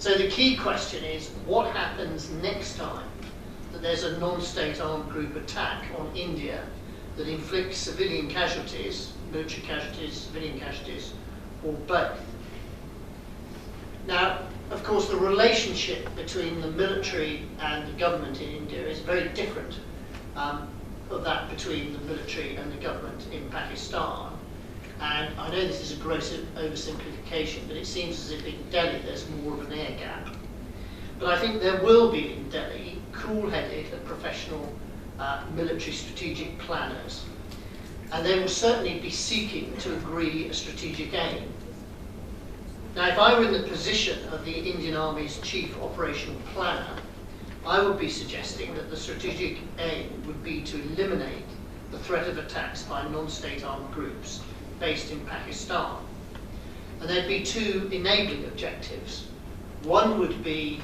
So the key question is, what happens next time that there's a non-state armed group attack on India that inflicts civilian casualties, military casualties, civilian casualties, or both? Now, of course, the relationship between the military and the government in India is very different of that between the military and the government in Pakistan. And I know this is a gross oversimplification, but it seems as if in Delhi there's more of an air gap. But I think there will be in Delhi cool-headed and professional military strategic planners. And they will certainly be seeking to agree a strategic aim. Now, if I were in the position of the Indian Army's chief operational planner, I would be suggesting that the strategic aim would be to eliminate the threat of attacks by non-state armed groups based in Pakistan. And there'd be two enabling objectives. One would be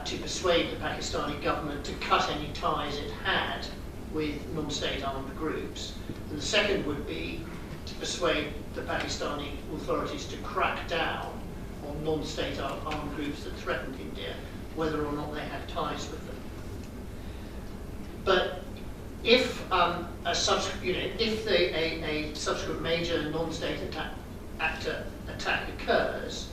to persuade the Pakistani government to cut any ties it had with non-state armed groups. And the second would be to persuade the Pakistani authorities to crack down on non-state armed groups that threatened India, whether or not they had ties with them. But if a subsequent major non-state actor attack occurs,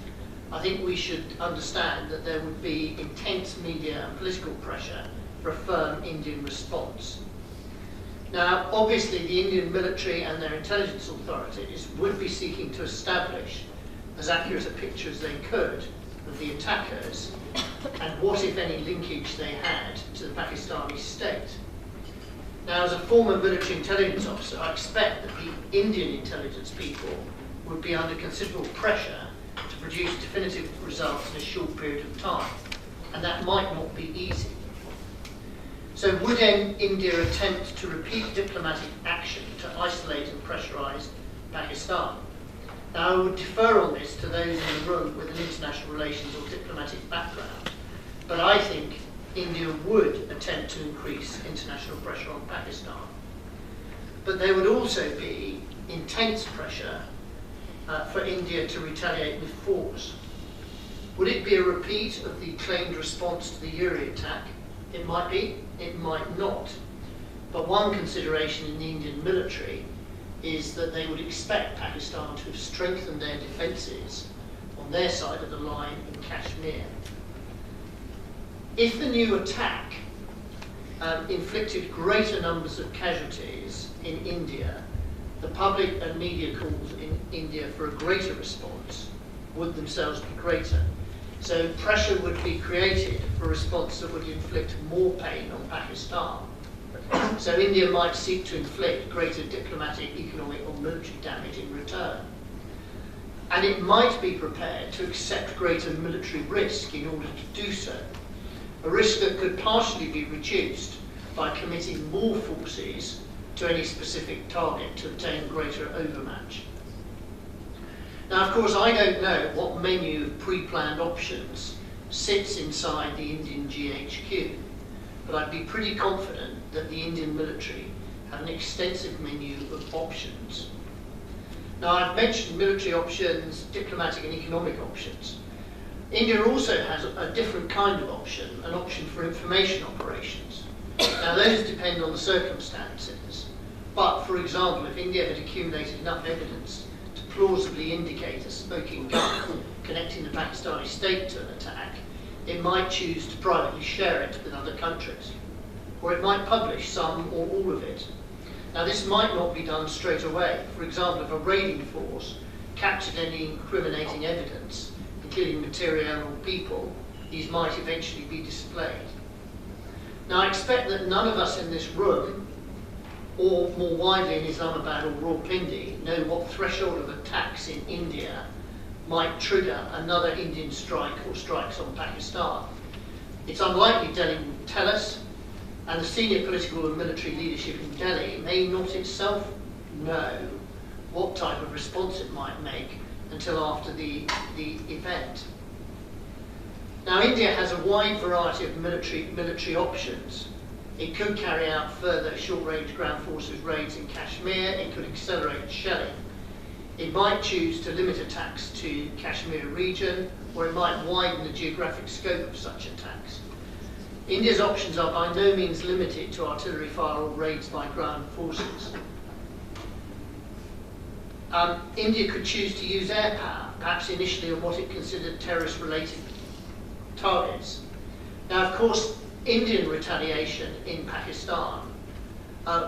I think we should understand that there would be intense media and political pressure for a firm Indian response. Now, obviously, the Indian military and their intelligence authorities would be seeking to establish as accurate a picture as they could of the attackers and what, if any, linkage they had to the Pakistani state. Now, as a former military intelligence officer, I expect that the Indian intelligence people would be under considerable pressure to produce definitive results in a short period of time, and that might not be easy. So would India attempt to repeat diplomatic action to isolate and pressurise Pakistan? Now, I would defer on this to those in the room with an international relations or diplomatic background, but I think India would attempt to increase international pressure on Pakistan. But there would also be intense pressure for India to retaliate with force. Would it be a repeat of the claimed response to the Uri attack? It might be, it might not. But one consideration in the Indian military is that they would expect Pakistan to have strengthened their defences on their side of the line in Kashmir. If the new attack inflicted greater numbers of casualties in India, the public and media calls in India for a greater response would themselves be greater. So pressure would be created for a response that would inflict more pain on Pakistan. So India might seek to inflict greater diplomatic, economic or military damage in return. And it might be prepared to accept greater military risk in order to do so. A risk that could partially be reduced by committing more forces to any specific target to obtain greater overmatch. Now, of course, I don't know what menu of pre-planned options sits inside the Indian GHQ, but I'd be pretty confident that the Indian military have an extensive menu of options. Now, I've mentioned military options, diplomatic and economic options. India also has a different kind of option, an option for information operations. Now, those depend on the circumstances, but, for example, if India had accumulated enough evidence to plausibly indicate a smoking gun connecting the Pakistani state to an attack, it might choose to privately share it with other countries, or it might publish some or all of it. Now, this might not be done straight away. For example, if a raiding force captured any incriminating evidence, including material or people, these might eventually be displayed. Now, I expect that none of us in this room, or more widely in Islamabad or Rawalpindi, know what threshold of attacks in India might trigger another Indian strike or strikes on Pakistan. It's unlikely Delhi will tell us, and the senior political and military leadership in Delhi may not itself know what type of response it might make until after the event. Now, India has a wide variety of military options. It could carry out further short-range ground forces raids in Kashmir. It could accelerate shelling. It might choose to limit attacks to Kashmir region, or it might widen the geographic scope of such attacks. India's options are by no means limited to artillery fire or raids by ground forces. India could choose to use air power, perhaps initially on what it considered terrorist-related targets. Now, of course, Indian retaliation in Pakistan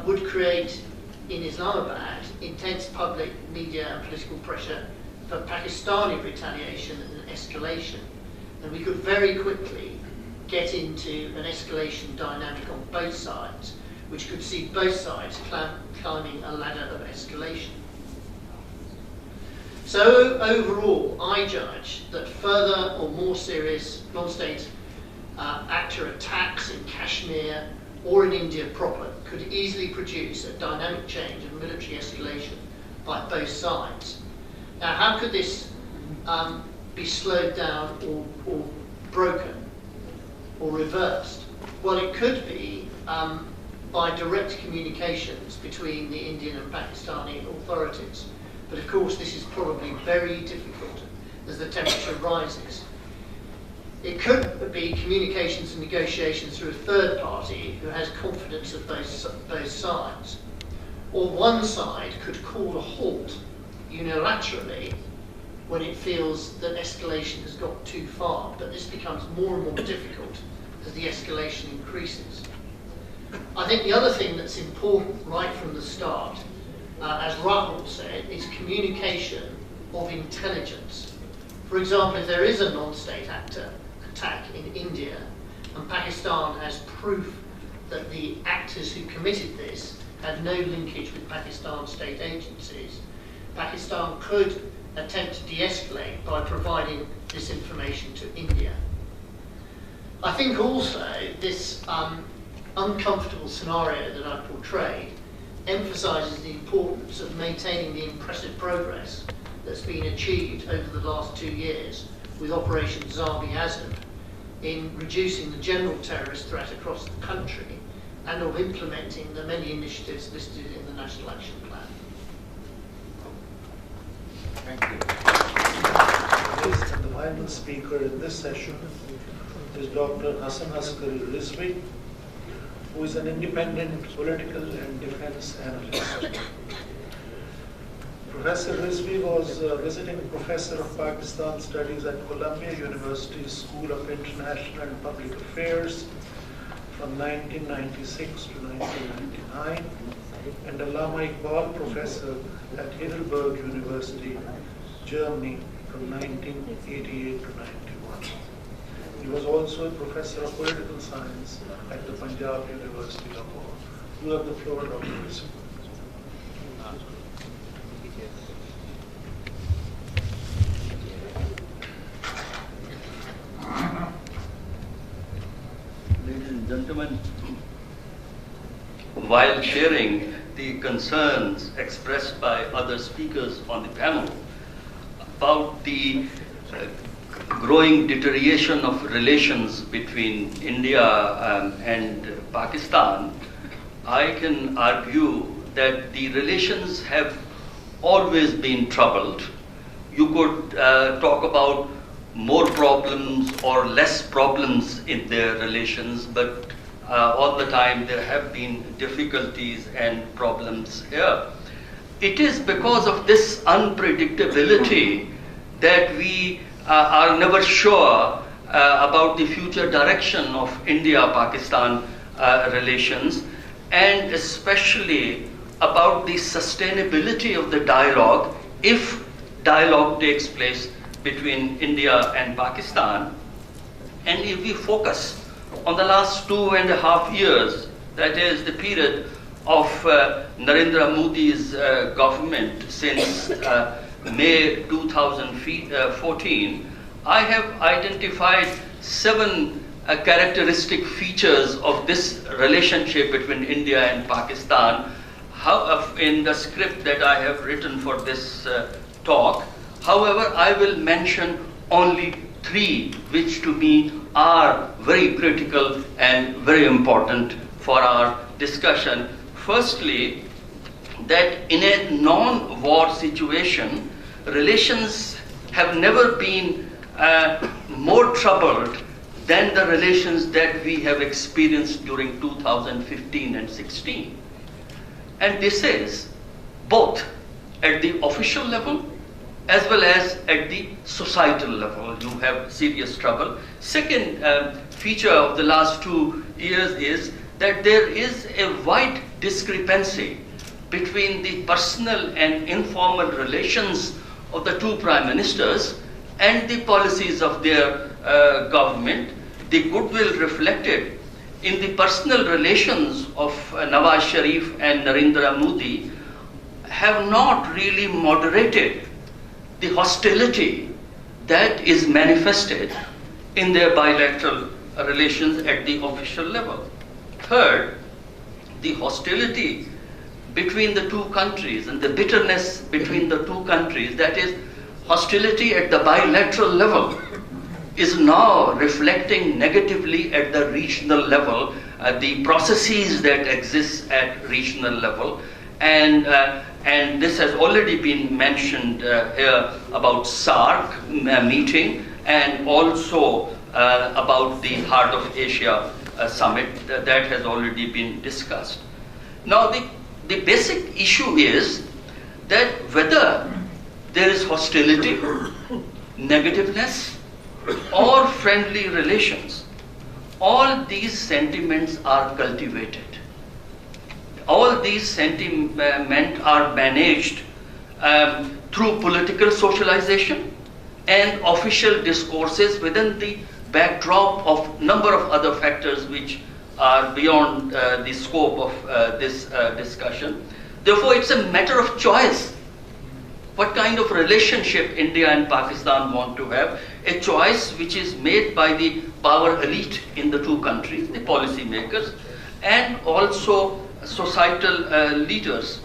would create in Islamabad intense public, media and political pressure for Pakistani retaliation and escalation. And we could very quickly get into an escalation dynamic on both sides, which could see both sides climbing a ladder of escalation. So overall, I judge that further or more serious non-state actor attacks in Kashmir or in India proper could easily produce a dynamic change of military escalation by both sides. Now, how could this be slowed down or broken or reversed? Well, it could be by direct communications between the Indian and Pakistani authorities. But of course, this is probably very difficult as the temperature rises. It could be communications and negotiations through a third party who has confidence of both sides. Or one side could call a halt unilaterally when it feels that escalation has got too far, but this becomes more and more difficult as the escalation increases. I think the other thing that's important right from the start, as Rahul said, is communication of intelligence. For example, if there is a non-state actor attack in India and Pakistan has proof that the actors who committed this had no linkage with Pakistan state agencies, Pakistan could attempt to de-escalate by providing this information to India. I think also this uncomfortable scenario that I've portrayed emphasises the importance of maintaining the impressive progress that's been achieved over the last 2 years with Operation Zabi-Azad in reducing the general terrorist threat across the country and of implementing the many initiatives listed in the National Action Plan. Thank you. And the final speaker in this session is Dr. Hasan Askari Rizvi, who is an independent political and defense analyst. Professor Rizvi was a visiting professor of Pakistan Studies at Columbia University's School of International and Public Affairs from 1996 to 1999, and Allama Iqbal Professor at Heidelberg University, Germany from 1988 to 91. He was also a professor of political science at the Punjab University, Lahore. You have the floor, Dr. Rizvi. Ladies and gentlemen, while sharing the concerns expressed by other speakers on the panel about the growing deterioration of relations between India and Pakistan, I can argue that the relations have always been troubled. You could talk about more problems or less problems in their relations, but all the time there have been difficulties and problems here. It is because of this unpredictability that we are never sure about the future direction of India-Pakistan relations, and especially about the sustainability of the dialogue, if dialogue takes place between India and Pakistan. And if we focus on the last 2.5 years, that is the period of Narendra Modi's government since May 2014, I have identified 7 characteristic features of this relationship between India and Pakistan in the script that I have written for this talk. However, I will mention only 3 which to me are very critical and very important for our discussion. Firstly, that in a non-war situation, relations have never been more troubled than the relations that we have experienced during 2015 and 16. And this is both at the official level as well as at the societal level. You have serious trouble. Second feature of the last 2 years is that there is a wide discrepancy between the personal and informal relations of the two prime ministers and the policies of their government. The goodwill reflected in the personal relations of Nawaz Sharif and Narendra Modi have not really moderated the hostility that is manifested in their bilateral relations at the official level. Third, the hostility between the two countries and the bitterness between the two countries, that is, hostility at the bilateral level, is now reflecting negatively at the regional level, the processes that exist at regional level, and this has already been mentioned here about SARC meeting, and also about the Heart of Asia summit that has already been discussed. Now the basic issue is that whether there is hostility, negativeness, or friendly relations, all these sentiments are cultivated. All these sentiments are managed through political socialization and official discourses within the backdrop of number of other factors which are beyond the scope of this discussion. Therefore, it's a matter of choice what kind of relationship India and Pakistan want to have, a choice which is made by the power elite in the two countries, the policy makers, and also societal leaders.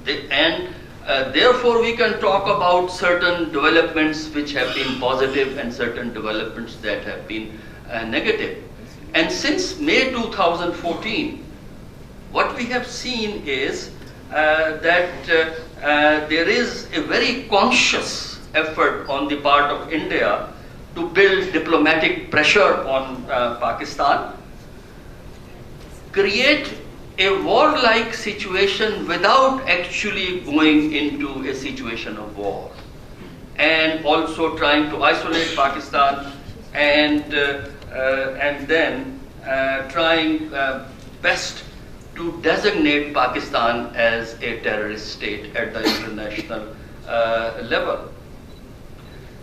Therefore, we can talk about certain developments which have been positive and certain developments that have been negative. And since May 2014, what we have seen is that there is a very conscious effort on the part of India to build diplomatic pressure on Pakistan, create a warlike situation without actually going into a situation of war, and also trying to isolate Pakistan and then trying best to designate Pakistan as a terrorist state at the international level.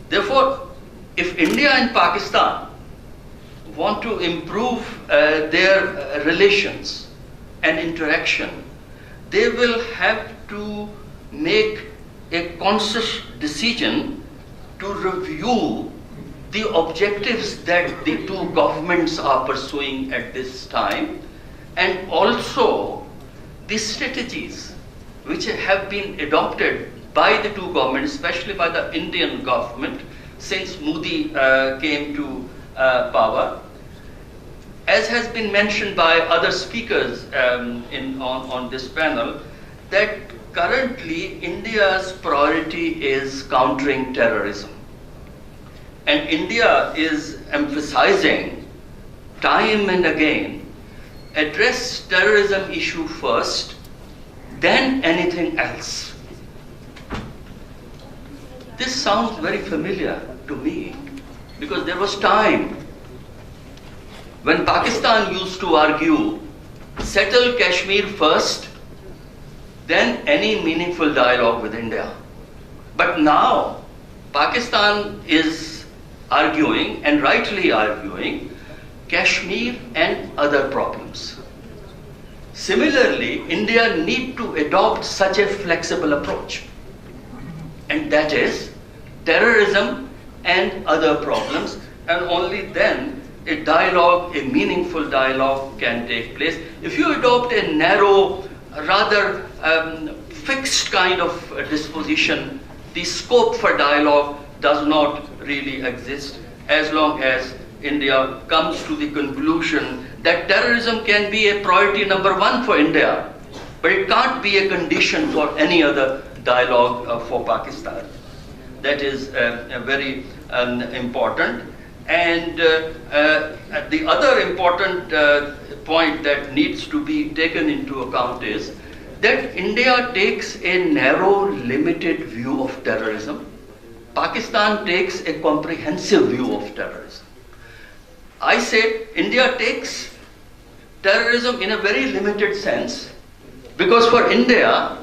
Therefore, if India and Pakistan want to improve their relations and interaction, they will have to make a conscious decision to review the objectives that the two governments are pursuing at this time, and also the strategies which have been adopted by the two governments, especially by the Indian government, since Modi came to power. As has been mentioned by other speakers on this panel, that currently India's priority is countering terrorism. And India is emphasizing time and again, address terrorism issue first, then anything else. This sounds very familiar to me, because there was time when Pakistan used to argue, settle Kashmir first, then any meaningful dialogue with India. But now, Pakistan is arguing, and rightly arguing, Kashmir and other problems. Similarly, India needs to adopt such a flexible approach, and that is terrorism and other problems, and only then a dialogue, a meaningful dialogue can take place. If you adopt a narrow, rather fixed kind of disposition, the scope for dialogue does not really exist, as long as India comes to the conclusion that terrorism can be a priority number one for India, but it can't be a condition for any other dialogue for Pakistan. That is very important. And the other important point that needs to be taken into account is that India takes a narrow, limited view of terrorism. Pakistan takes a comprehensive view of terrorism. I say India takes terrorism in a very limited sense, because for India,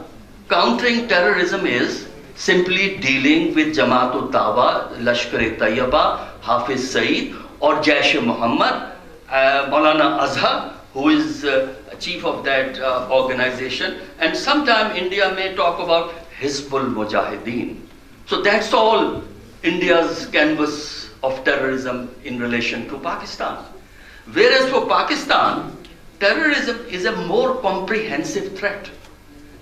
countering terrorism is simply dealing with Jamaat-ul-Dawa, Lashkar-e-Taiba, Hafiz Saeed, or Jaish-e-Muhammad, Maulana Azhar, who is chief of that organization, and sometime India may talk about Hizbul Mujahideen. So that's all India's canvas of terrorism in relation to Pakistan. Whereas for Pakistan, terrorism is a more comprehensive threat.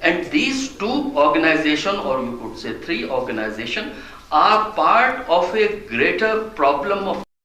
And these two organizations, or you could say three organizations, are part of a greater problem of